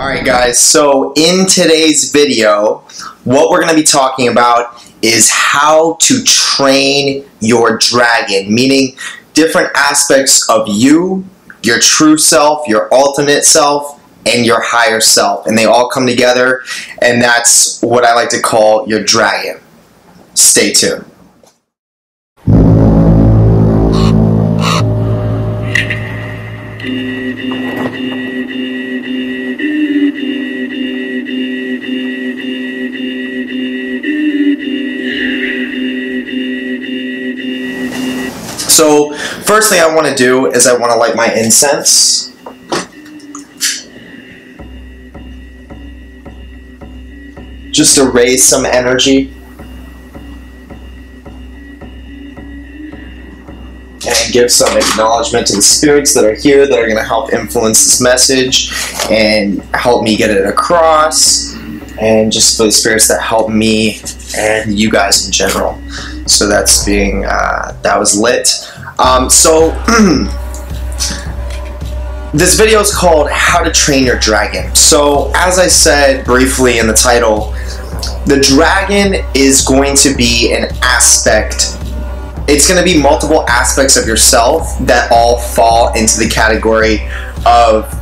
Alright guys, so in today's video, what we're going to be talking about is how to train your dragon, meaning different aspects of you, your true self, your alternate self, and your higher self. And they all come together, and that's what I like to call your dragon. Stay tuned. So, first thing I want to do is I want to light my incense. Just to raise some energy. And give some acknowledgement to the spirits that are here that are going to help influence this message and help me get it across. And just for the spirits that help me and you guys in general. So that's being, that was lit. This video is called How to Train Your Dragon. So as I said briefly in the title, the dragon is going to be an aspect. It's going to be multiple aspects of yourself that all fall into the category of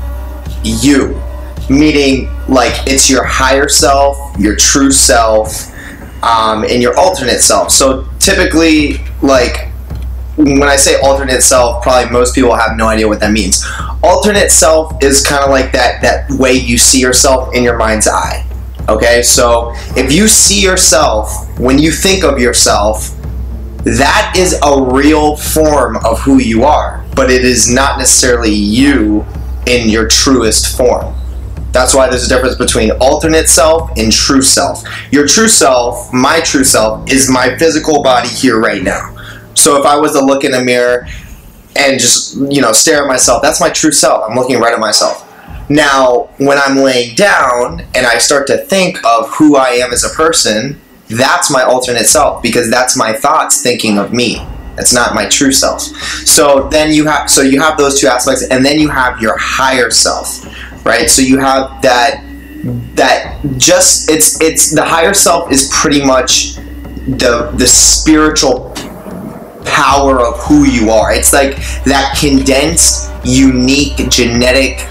you. Meaning, like, it's your higher self, your true self, and your alternate self. So typically, like, when I say alternate self, probably most people have no idea what that means. Alternate self is kind of like that way you see yourself in your mind's eye. Okay, so if you see yourself, when you think of yourself, that is a real form of who you are, but it is not necessarily you in your truest form. That's why there's a difference between alternate self and true self. Your true self, my true self, is my physical body here right now. So if I was to look in a mirror and just, you know, stare at myself, that's my true self. I'm looking right at myself. Now, when I'm laying down and I start to think of who I am as a person, that's my alternate self, because that's my thoughts thinking of me. It's not my true self. So then you have those two aspects, and then you have your higher self, right? So you have it's the higher self is pretty much the spiritual power of who you are. It's like that condensed, unique, genetic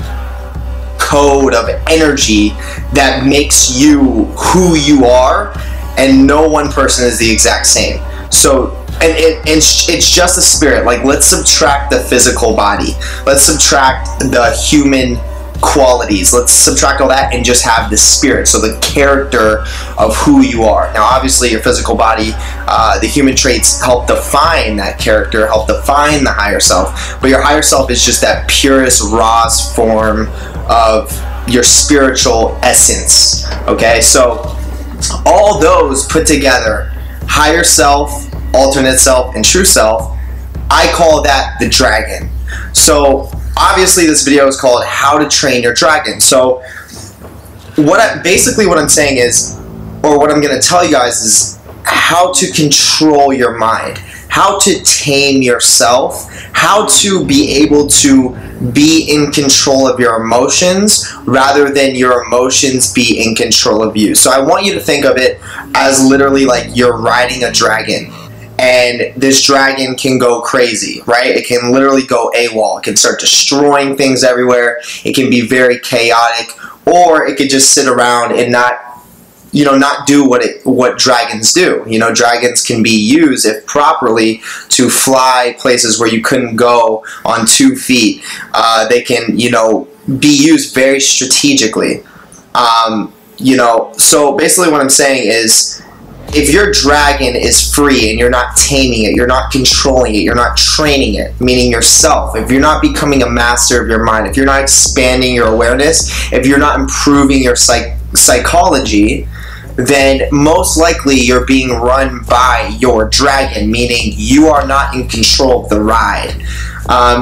code of energy that makes you who you are, and no one person is the exact same. So, and it's just a spirit. Like, let's subtract the physical body. Let's subtract the human qualities. Let's subtract all that and just have the spirit. So the character of who you are. Now, obviously, your physical body, the human traits help define that character, help define the higher self. But your higher self is just that purest, rawest form of your spiritual essence. Okay, so all those put together, higher self, alternate self, and true self, I call that the dragon. So obviously this video is called How to Train Your Dragon. So basically what I'm saying is, or what I'm going to tell you guys is how to control your mind, how to tame yourself, how to be able to be in control of your emotions rather than your emotions be in control of you. So I want you to think of it as literally like you're riding a dragon, and this dragon can go crazy, right? It can literally go AWOL. It can start destroying things everywhere. It can be very chaotic, or it could just sit around and not do what dragons do. You know, dragons can be used, if properly, to fly places where you couldn't go on 2 feet. They can, you know, be used very strategically. So basically what I'm saying is, if your dragon is free and you're not taming it, you're not controlling it, you're not training it, meaning yourself, if you're not becoming a master of your mind, if you're not expanding your awareness, if you're not improving your psychology, then most likely you're being run by your dragon, meaning you are not in control of the ride.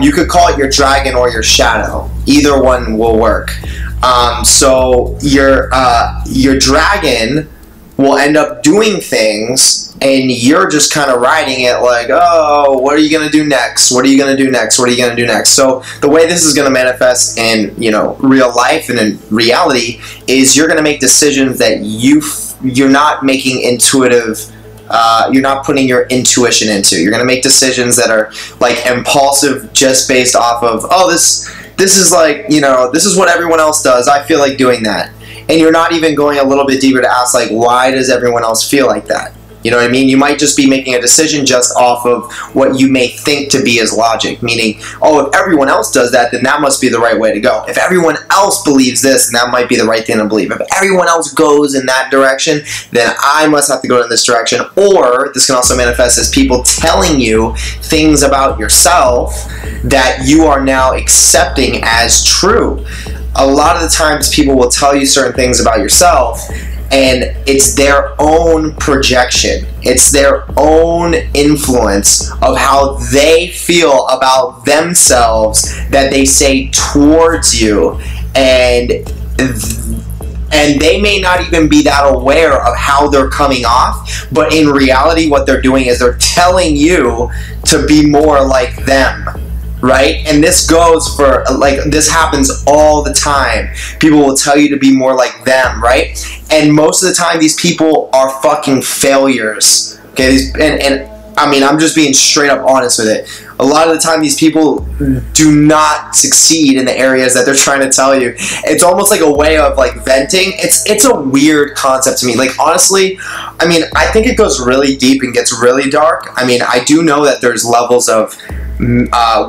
You could call it your dragon or your shadow. Either one will work. So your dragon will end up doing things, and you're just kind of riding it like, oh, what are you going to do next? What are you going to do next? What are you going to do next? So the way this is going to manifest in, you know, real life and in reality is you're going to make decisions that you're not making intuitive. You're not putting your intuition into. You're going to make decisions that are like impulsive, just based off of, oh, this is like, you know, this is what everyone else does. I feel like doing that. And you're not even going a little bit deeper to ask, like, why does everyone else feel like that? You know what I mean? You might just be making a decision just off of what you may think to be as logic, meaning, oh, if everyone else does that, then that must be the right way to go. If everyone else believes this, then that might be the right thing to believe. If everyone else goes in that direction, then I must have to go in this direction. Or this can also manifest as people telling you things about yourself that you are now accepting as true. A lot of the times people will tell you certain things about yourself, and it's their own projection. It's their own influence of how they feel about themselves that they say towards you, and they may not even be that aware of how they're coming off, but in reality what they're doing is they're telling you to be more like them. Right? And this goes for, like, this happens all the time. People will tell you to be more like them, right? And most of the time, these people are fucking failures. Okay? And I mean, I'm just being straight up honest with it. A lot of the time, these people do not succeed in the areas that they're trying to tell you. It's almost like a way of, like, venting. It's a weird concept to me. Like, honestly, I mean, I think it goes really deep and gets really dark. I mean, I do know that there's levels of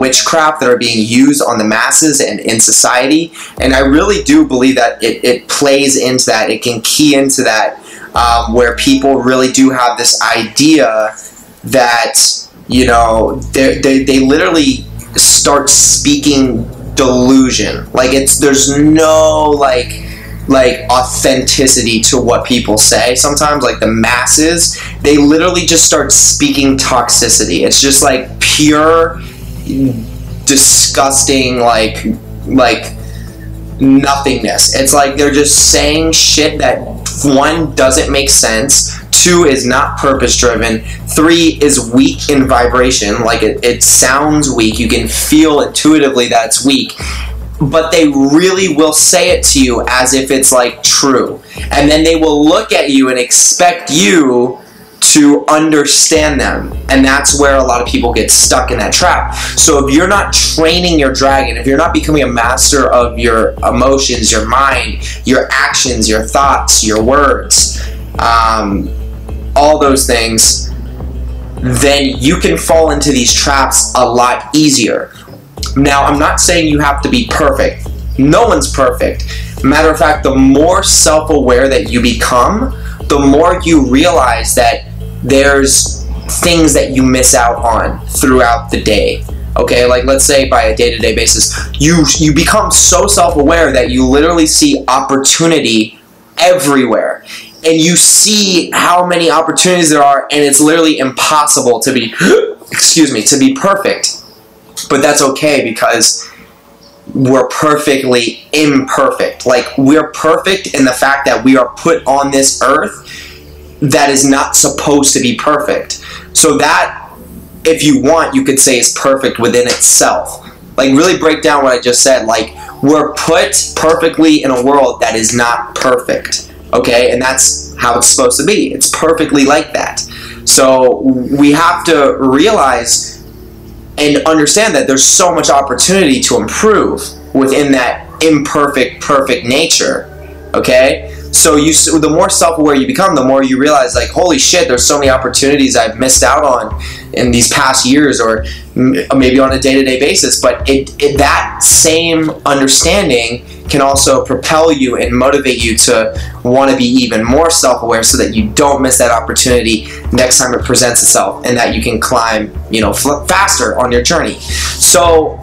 witchcraft that are being used on the masses and in society, and I really do believe that it plays into that. It can key into that, where people really do have this idea that, you know, they literally start speaking delusion. Like, there's no like authenticity to what people say. Sometimes, like, the masses, they literally just start speaking toxicity. It's just like pure disgusting, like nothingness. It's like they're just saying shit that, one, doesn't make sense, two, is not purpose driven, three, is weak in vibration. Like, it sounds weak. You can feel intuitively that it's weak, but they really will say it to you as if it's, like, true. And then they will look at you and expect you to understand them. And that's where a lot of people get stuck in that trap. So if you're not training your dragon, if you're not becoming a master of your emotions, your mind, your actions, your thoughts, your words, all those things, then you can fall into these traps a lot easier. Now, I'm not saying you have to be perfect. No one's perfect. Matter of fact, the more self-aware that you become, the more you realize that there's things that you miss out on throughout the day. Okay, like, let's say by a day-to-day basis, you become so self-aware that you literally see opportunity everywhere. And you see how many opportunities there are, and it's literally impossible to be, excuse me, to be perfect. But that's okay, because we're perfectly imperfect. Like, we're perfect in the fact that we are put on this earth that is not supposed to be perfect. So that, if you want, you could say is perfect within itself. Like, really break down what I just said. Like, we're put perfectly in a world that is not perfect. Okay? And that's how it's supposed to be. It's perfectly like that. So we have to realize and understand that there's so much opportunity to improve within that imperfect, perfect nature. Okay? So the more self-aware you become, the more you realize, like, holy shit, there's so many opportunities I've missed out on in these past years, or maybe on a day-to-day basis. But that same understanding can also propel you and motivate you to want to be even more self-aware, so that you don't miss that opportunity next time it presents itself, and that you can climb, you know, faster on your journey. So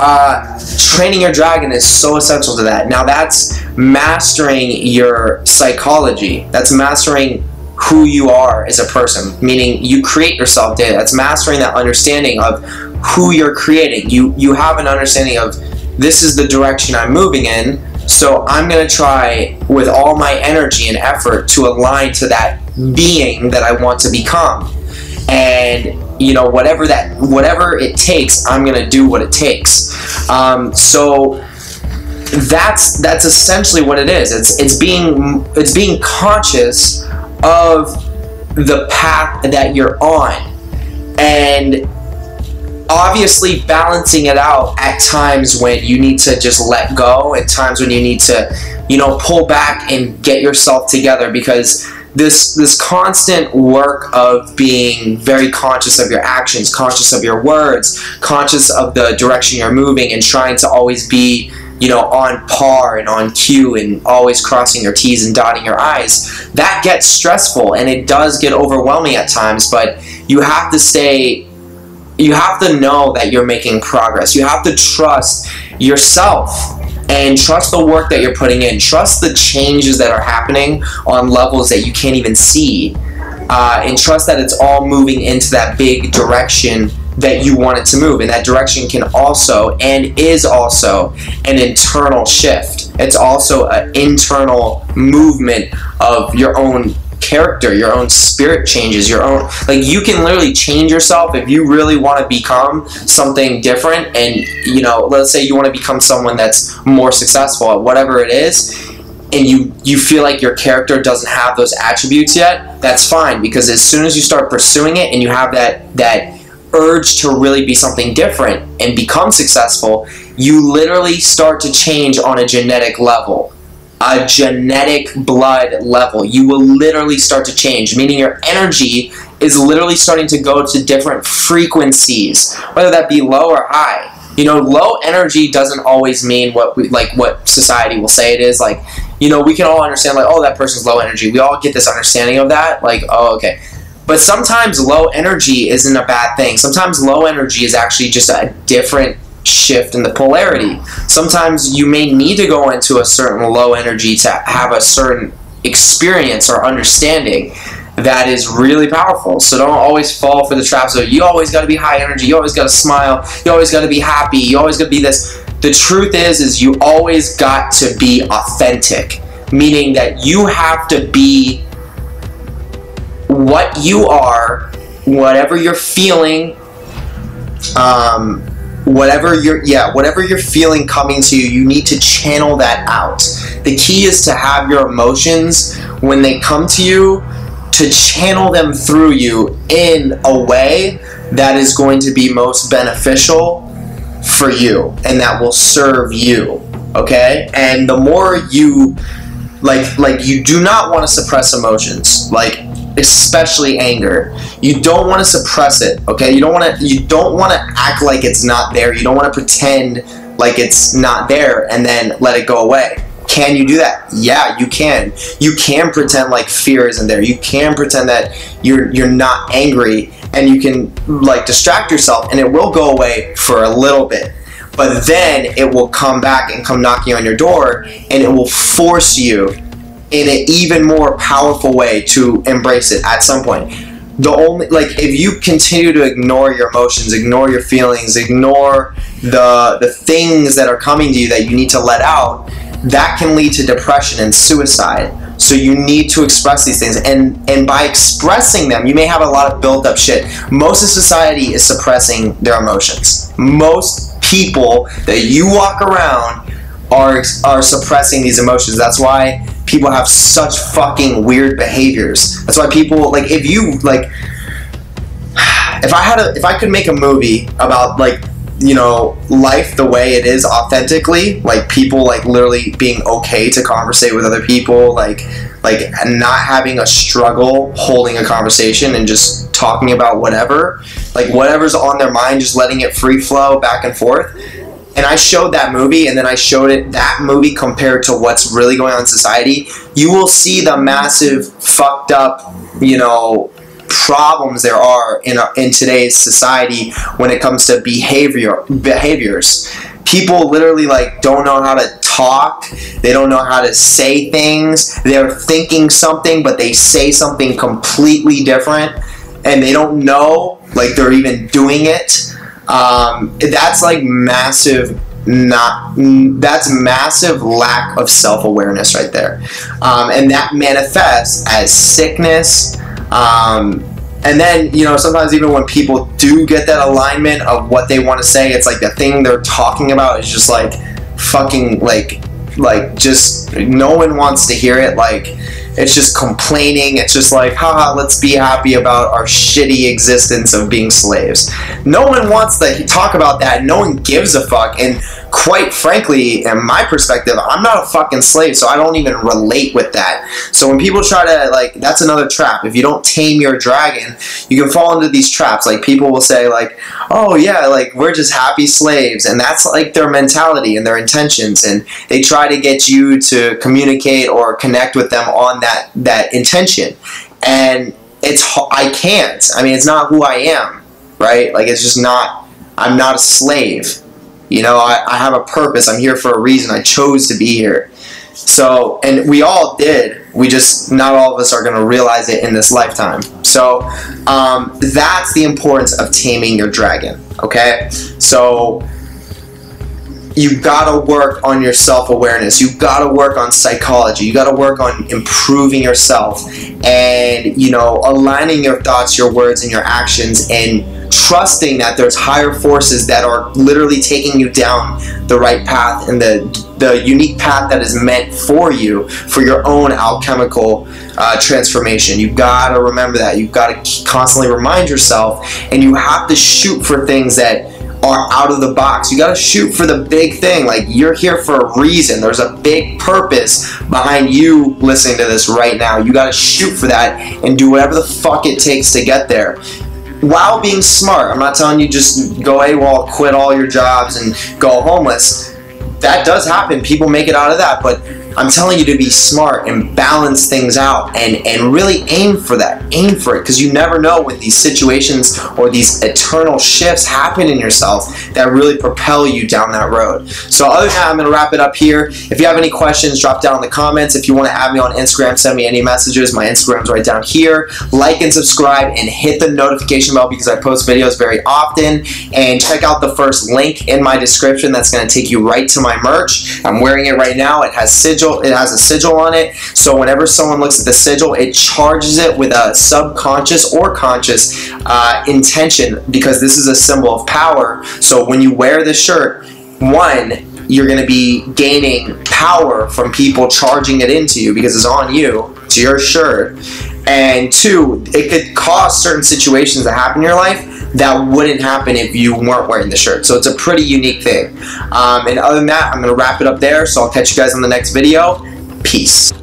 training your dragon is so essential to that. Now, that's mastering your psychology. That's mastering who you are as a person, meaning you create yourself daily. That's mastering that understanding of who you're creating. You have an understanding of, this is the direction I'm moving in, so I'm going to try with all my energy and effort to align to that being that I want to become. And you know, whatever it takes, I'm gonna do what it takes. So that's essentially what it is. It's being conscious of the path that you're on, and obviously balancing it out at times when you need to just let go, and times when you need to, you know, pull back and get yourself together, because this constant work of being very conscious of your actions, conscious of your words, conscious of the direction you're moving, and trying to always be, you know, on par and on cue and always crossing your T's and dotting your I's, that gets stressful and it does get overwhelming at times. But you have to know that you're making progress. You have to trust yourself and trust the work that you're putting in. Trust the changes that are happening on levels that you can't even see, and trust that it's all moving into that big direction that you want it to move. And that direction can also, and is also, an internal shift. It's also an internal movement of your own character, your own spirit changes, your own, like, you can literally change yourself if you really want to become something different. And, you know, let's say you want to become someone that's more successful at whatever it is, and you feel like your character doesn't have those attributes yet, that's fine, because as soon as you start pursuing it and you have that urge to really be something different and become successful, you literally start to change on a genetic level. A genetic blood level. You will literally start to change, meaning your energy is literally starting to go to different frequencies, whether that be low or high. You know, low energy doesn't always mean what society will say it is. Like, you know, we can all understand, like, oh, that person's low energy. We all get this understanding of that, like, oh, okay. But sometimes low energy isn't a bad thing. Sometimes low energy is actually just a different shift in the polarity. Sometimes you may need to go into a certain low energy to have a certain experience or understanding that is really powerful. So don't always fall for the traps of, you always got to be high energy, you always got to smile, you always got to be happy, you always got to be this. The truth is you always got to be authentic, meaning that you have to be what you are, whatever you're feeling, whatever you're feeling coming to you, you need to channel that out. The key is to have your emotions, when they come to you, to channel them through you in a way that is going to be most beneficial for you and that will serve you, okay? And the more you, like you do not want to suppress emotions, like especially anger. You don't want to suppress it, okay? You don't want to act like it's not there. You don't want to pretend like it's not there and then let it go away. Can you do that? Yeah, you can. You can pretend like fear isn't there. You can pretend that you're not angry, and you can, like, distract yourself, and it will go away for a little bit. But then it will come back and come knocking on your door, and it will force you in an even more powerful way to embrace it at some point. If you continue to ignore your emotions, ignore your feelings, ignore the things that are coming to you that you need to let out, that can lead to depression and suicide. So you need to express these things, and by expressing them, you may have a lot of built up shit. Most of society is suppressing their emotions. Most people that you walk around are suppressing these emotions. That's why people have such fucking weird behaviors. That's why people, like, if I could make a movie about, like, you know, life the way it is authentically, like people like literally being okay to conversate with other people, like not having a struggle holding a conversation and just talking about whatever, like whatever's on their mind, just letting it free flow back and forth. And I showed that movie, and then I showed that movie compared to what's really going on in society. You will see the massive fucked up, you know, problems there are in today's society when it comes to behaviors. People literally, like, don't know how to talk. They don't know how to say things. They're thinking something, but they say something completely different, and they don't know, like, they're even doing it. That's like massive that's massive lack of self-awareness right there. And that manifests as sickness. And then, you know, sometimes even when people do get that alignment of what they want to say, it's like the thing they're talking about is just like fucking like just no one wants to hear it. Like, it's just complaining. It's just like, haha, let's be happy about our shitty existence of being slaves. No one wants to talk about that. No one gives a fuck. And quite frankly, in my perspective, I'm not a fucking slave, so I don't even relate with that. So when people try to, like, that's another trap. If you don't tame your dragon, you can fall into these traps. Like, people will say, like, oh yeah, like, we're just happy slaves. And that's like their mentality and their intentions. And they try to get you to communicate or connect with them on that intention. And I can't. I mean, it's not who I am, right? Like, it's just not, I'm not a slave. You know, I have a purpose. I'm here for a reason. I chose to be here. So, and we all did. We just, not all of us are going to realize it in this lifetime. So, that's the importance of taming your dragon, okay? So, you gotta work on your self-awareness. You gotta work on psychology. You gotta work on improving yourself and, you know, aligning your thoughts, your words, and your actions, and trusting that there's higher forces that are literally taking you down the right path and the unique path that is meant for you for your own alchemical transformation. You gotta remember that. You've gotta constantly remind yourself, and you have to shoot for things that are out of the box. You gotta shoot for the big thing. Like, you're here for a reason. There's a big purpose behind you listening to this right now. You gotta shoot for that and do whatever the fuck it takes to get there, while being smart. I'm not telling you just go AWOL, quit all your jobs, and go homeless. That does happen. People make it out of that. But I'm telling you to be smart and balance things out and really aim for that. Aim for it, because you never know when these situations or these eternal shifts happen in yourself that really propel you down that road. So other than that, I'm going to wrap it up here. If you have any questions, drop down in the comments. If you want to add me on Instagram, send me any messages. My Instagram's right down here. Like and subscribe and hit the notification bell because I post videos very often. And check out the first link in my description. That's going to take you right to my merch. I'm wearing it right now. It has a sigil on it, so whenever someone looks at the sigil, it charges it with a subconscious or conscious intention, because this is a symbol of power. So when you wear this shirt, one, you're going to be gaining power from people charging it into you because it's on you, to your shirt. And two, it could cause certain situations that happen in your life that wouldn't happen if you weren't wearing the shirt. So it's a pretty unique thing. And other than that, I'm going to wrap it up there. So I'll catch you guys on the next video. Peace.